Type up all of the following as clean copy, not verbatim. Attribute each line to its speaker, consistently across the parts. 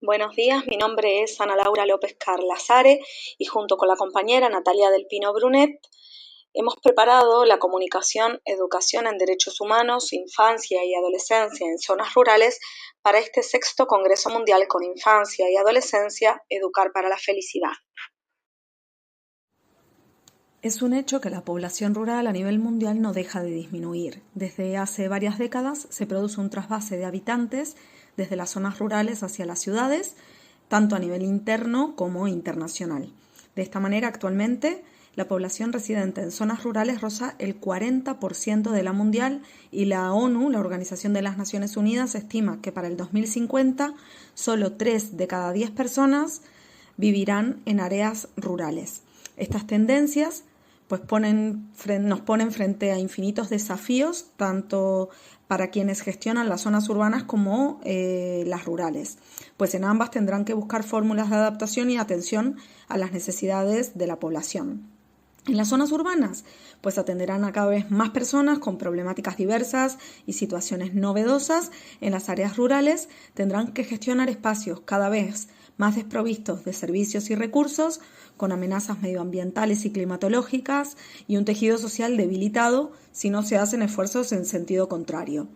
Speaker 1: Buenos días, mi nombre es Ana Laura López Carlazare y junto con la compañera Natalia del Pino Brunet hemos preparado la comunicación Educación en Derechos Humanos, Infancia y Adolescencia en Zonas Rurales para este sexto Congreso Mundial con Infancia y Adolescencia, Educar para la Felicidad.
Speaker 2: Es un hecho que la población rural a nivel mundial no deja de disminuir. Desde hace varias décadas se produce un trasvase de habitantes desde las zonas rurales hacia las ciudades, tanto a nivel interno como internacional. De esta manera, actualmente, la población residente en zonas rurales roza el 40% de la mundial y la ONU, la Organización de las Naciones Unidas, estima que para el 2050 solo 3 de cada 10 personas vivirán en áreas rurales. Estas tendencias nos ponen frente a infinitos desafíos, tanto para quienes gestionan las zonas urbanas como las rurales, pues en ambas tendrán que buscar fórmulas de adaptación y atención a las necesidades de la población. En las zonas urbanas, pues atenderán a cada vez más personas con problemáticas diversas y situaciones novedosas. En las áreas rurales tendrán que gestionar espacios cada vez más desprovistos de servicios y recursos, con amenazas medioambientales y climatológicas y un tejido social debilitado si no se hacen esfuerzos en sentido contrario.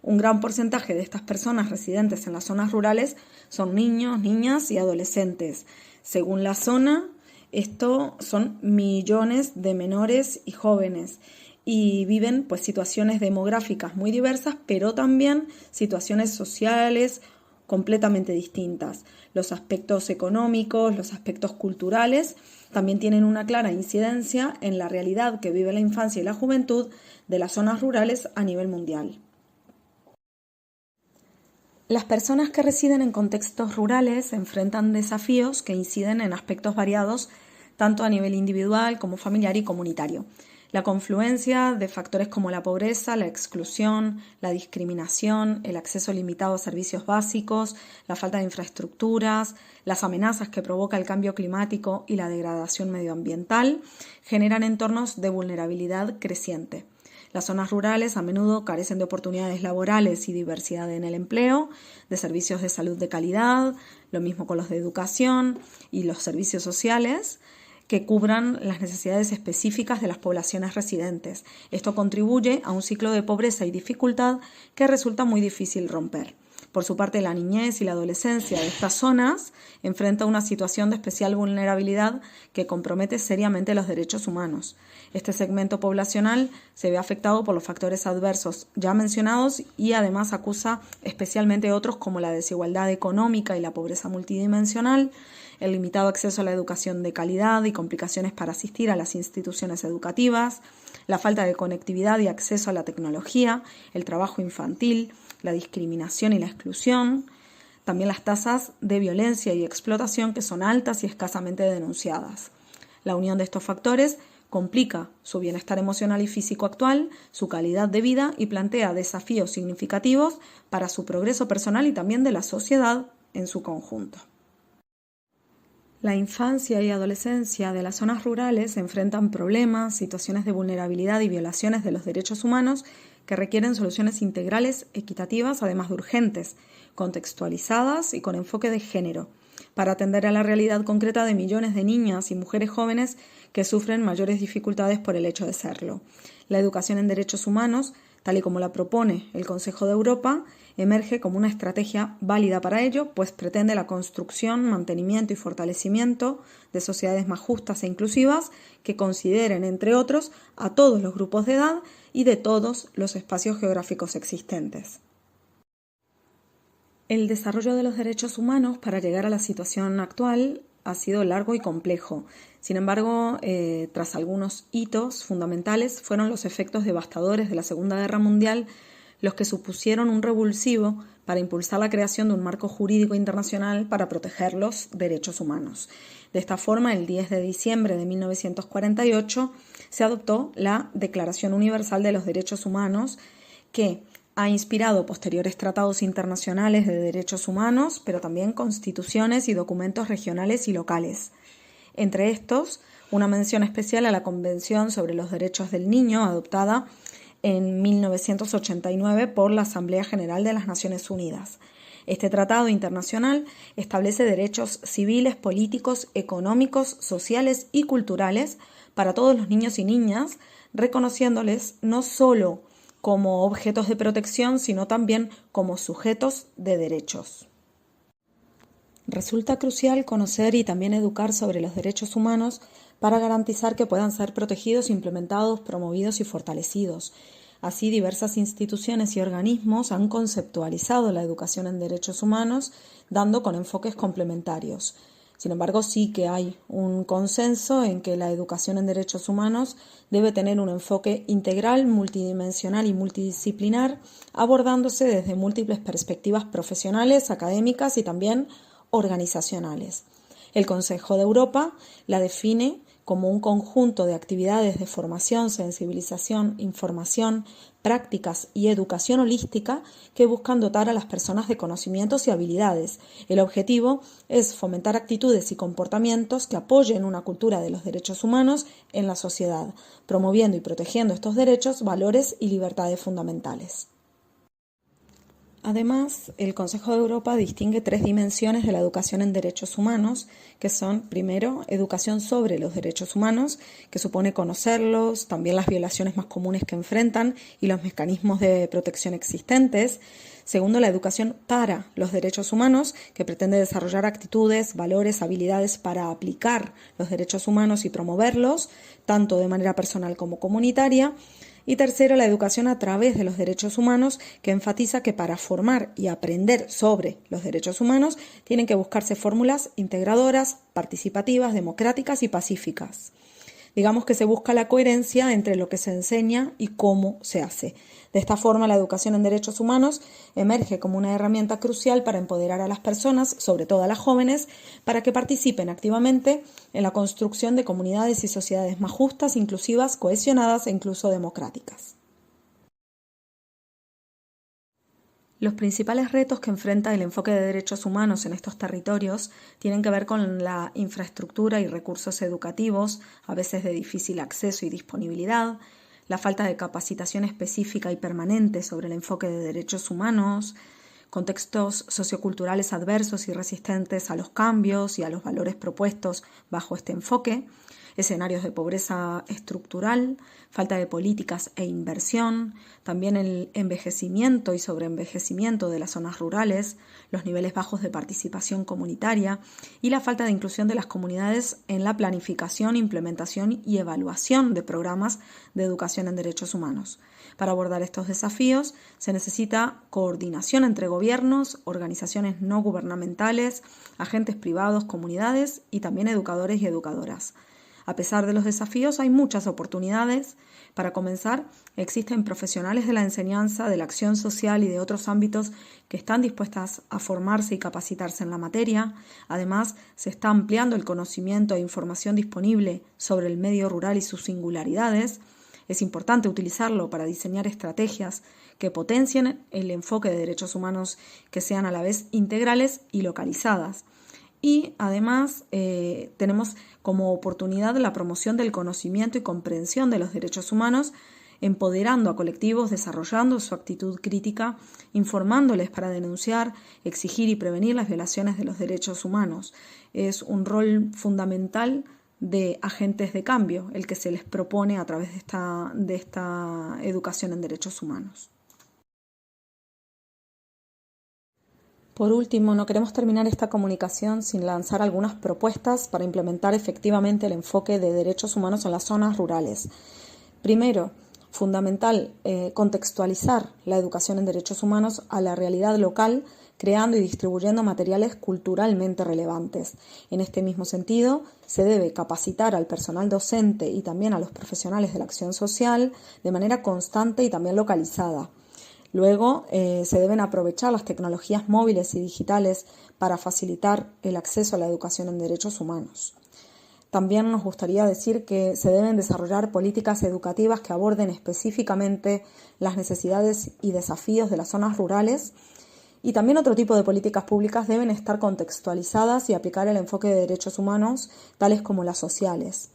Speaker 2: Un gran porcentaje de estas personas residentes en las zonas rurales son niños, niñas y adolescentes. Según la zona, esto son millones de menores y jóvenes y viven pues situaciones demográficas muy diversas, pero también situaciones sociales completamente distintas. Los aspectos económicos, los aspectos culturales también tienen una clara incidencia en la realidad que vive la infancia y la juventud de las zonas rurales a nivel mundial. Las personas que residen en contextos rurales enfrentan desafíos que inciden en aspectos variados tanto a nivel individual como familiar y comunitario. La confluencia de factores como la pobreza, la exclusión, la discriminación, el acceso limitado a servicios básicos, la falta de infraestructuras, las amenazas que provoca el cambio climático y la degradación medioambiental generan entornos de vulnerabilidad creciente. Las zonas rurales a menudo carecen de oportunidades laborales y diversidad en el empleo, de servicios de salud de calidad, lo mismo con los de educación y los servicios sociales, que cubran las necesidades específicas de las poblaciones residentes. Esto contribuye a un ciclo de pobreza y dificultad que resulta muy difícil romper. Por su parte, la niñez y la adolescencia de estas zonas enfrenta una situación de especial vulnerabilidad que compromete seriamente los derechos humanos. Este segmento poblacional se ve afectado por los factores adversos ya mencionados y además acusa especialmente otros como la desigualdad económica y la pobreza multidimensional, el limitado acceso a la educación de calidad y complicaciones para asistir a las instituciones educativas, la falta de conectividad y acceso a la tecnología, el trabajo infantil, la discriminación y la exclusión, también las tasas de violencia y explotación que son altas y escasamente denunciadas. La unión de estos factores complica su bienestar emocional y físico actual, su calidad de vida y plantea desafíos significativos para su progreso personal y también de la sociedad en su conjunto. La infancia y adolescencia de las zonas rurales enfrentan problemas, situaciones de vulnerabilidad y violaciones de los derechos humanos que requieren soluciones integrales, equitativas, además de urgentes, contextualizadas y con enfoque de género, para atender a la realidad concreta de millones de niñas y mujeres jóvenes que sufren mayores dificultades por el hecho de serlo. La educación en derechos humanos, tal y como la propone el Consejo de Europa, emerge como una estrategia válida para ello, pues pretende la construcción, mantenimiento y fortalecimiento de sociedades más justas e inclusivas que consideren, entre otros, a todos los grupos de edad y de todos los espacios geográficos existentes. El desarrollo de los derechos humanos para llegar a la situación actual ha sido largo y complejo. Sin embargo, tras algunos hitos fundamentales, fueron los efectos devastadores de la Segunda Guerra Mundial los que supusieron un revulsivo para impulsar la creación de un marco jurídico internacional para proteger los derechos humanos. De esta forma, el 10 de diciembre de 1948 se adoptó la Declaración Universal de los Derechos Humanos, que ha inspirado posteriores tratados internacionales de derechos humanos, pero también constituciones y documentos regionales y locales. Entre estos, una mención especial a la Convención sobre los Derechos del Niño, adoptada en 1989 por la Asamblea General de las Naciones Unidas. Este tratado internacional establece derechos civiles, políticos, económicos, sociales y culturales para todos los niños y niñas, reconociéndoles no solo como objetos de protección, sino también como sujetos de derechos. Resulta crucial conocer y también educar sobre los derechos humanos para garantizar que puedan ser protegidos, implementados, promovidos y fortalecidos. Así, diversas instituciones y organismos han conceptualizado la educación en derechos humanos, dando con enfoques complementarios. Sin embargo, sí que hay un consenso en que la educación en derechos humanos debe tener un enfoque integral, multidimensional y multidisciplinar, abordándose desde múltiples perspectivas profesionales, académicas y también organizacionales. El Consejo de Europa la define como un conjunto de actividades de formación, sensibilización, información, prácticas y educación holística que buscan dotar a las personas de conocimientos y habilidades. El objetivo es fomentar actitudes y comportamientos que apoyen una cultura de los derechos humanos en la sociedad, promoviendo y protegiendo estos derechos, valores y libertades fundamentales. Además, el Consejo de Europa distingue 3 dimensiones de la educación en derechos humanos, que son, primero, educación sobre los derechos humanos, que supone conocerlos, también las violaciones más comunes que enfrentan y los mecanismos de protección existentes. Segundo, la educación para los derechos humanos, que pretende desarrollar actitudes, valores, habilidades para aplicar los derechos humanos y promoverlos, tanto de manera personal como comunitaria. Y tercero, la educación a través de los derechos humanos, que enfatiza que para formar y aprender sobre los derechos humanos tienen que buscarse fórmulas integradoras, participativas, democráticas y pacíficas. Digamos que se busca la coherencia entre lo que se enseña y cómo se hace. De esta forma, la educación en derechos humanos emerge como una herramienta crucial para empoderar a las personas, sobre todo a las jóvenes, para que participen activamente en la construcción de comunidades y sociedades más justas, inclusivas, cohesionadas e incluso democráticas. Los principales retos que enfrenta el enfoque de derechos humanos en estos territorios tienen que ver con la infraestructura y recursos educativos, a veces de difícil acceso y disponibilidad, la falta de capacitación específica y permanente sobre el enfoque de derechos humanos, contextos socioculturales adversos y resistentes a los cambios y a los valores propuestos bajo este enfoque, escenarios de pobreza estructural, falta de políticas e inversión, también el envejecimiento y sobreenvejecimiento de las zonas rurales, los niveles bajos de participación comunitaria y la falta de inclusión de las comunidades en la planificación, implementación y evaluación de programas de educación en derechos humanos. Para abordar estos desafíos se necesita coordinación entre gobiernos, organizaciones no gubernamentales, agentes privados, comunidades y también educadores y educadoras. A pesar de los desafíos, hay muchas oportunidades. Para comenzar, existen profesionales de la enseñanza, de la acción social y de otros ámbitos que están dispuestas a formarse y capacitarse en la materia. Además, se está ampliando el conocimiento e información disponible sobre el medio rural y sus singularidades. Es importante utilizarlo para diseñar estrategias que potencien el enfoque de derechos humanos, que sean a la vez integrales y localizadas. Y además tenemos como oportunidad la promoción del conocimiento y comprensión de los derechos humanos, empoderando a colectivos, desarrollando su actitud crítica, informándoles para denunciar, exigir y prevenir las violaciones de los derechos humanos. Es un rol fundamental de agentes de cambio el que se les propone a través de esta educación en derechos humanos. Por último, no queremos terminar esta comunicación sin lanzar algunas propuestas para implementar efectivamente el enfoque de derechos humanos en las zonas rurales. Primero, fundamental contextualizar la educación en derechos humanos a la realidad local, creando y distribuyendo materiales culturalmente relevantes. En este mismo sentido, se debe capacitar al personal docente y también a los profesionales de la acción social de manera constante y también localizada. Luego, se deben aprovechar las tecnologías móviles y digitales para facilitar el acceso a la educación en derechos humanos. También nos gustaría decir que se deben desarrollar políticas educativas que aborden específicamente las necesidades y desafíos de las zonas rurales, y también otro tipo de políticas públicas deben estar contextualizadas y aplicar el enfoque de derechos humanos, tales como las sociales.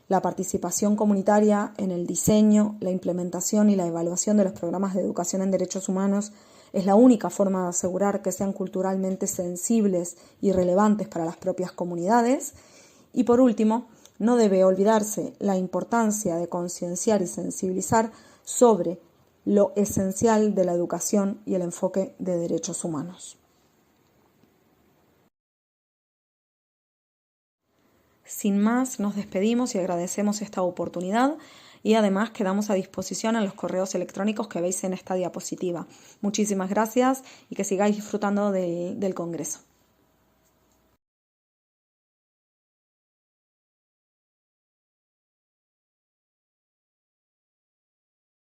Speaker 2: La participación comunitaria en el diseño, la implementación y la evaluación de los programas de educación en derechos humanos Es la única forma de asegurar que sean culturalmente sensibles y relevantes para las propias comunidades. Y por último, no debe olvidarse la importancia de concienciar y sensibilizar sobre lo esencial de la educación y el enfoque de derechos humanos. Sin más, nos despedimos y agradecemos esta oportunidad y además quedamos a disposición en los correos electrónicos que veis en esta diapositiva. Muchísimas gracias y que sigáis disfrutando del Congreso.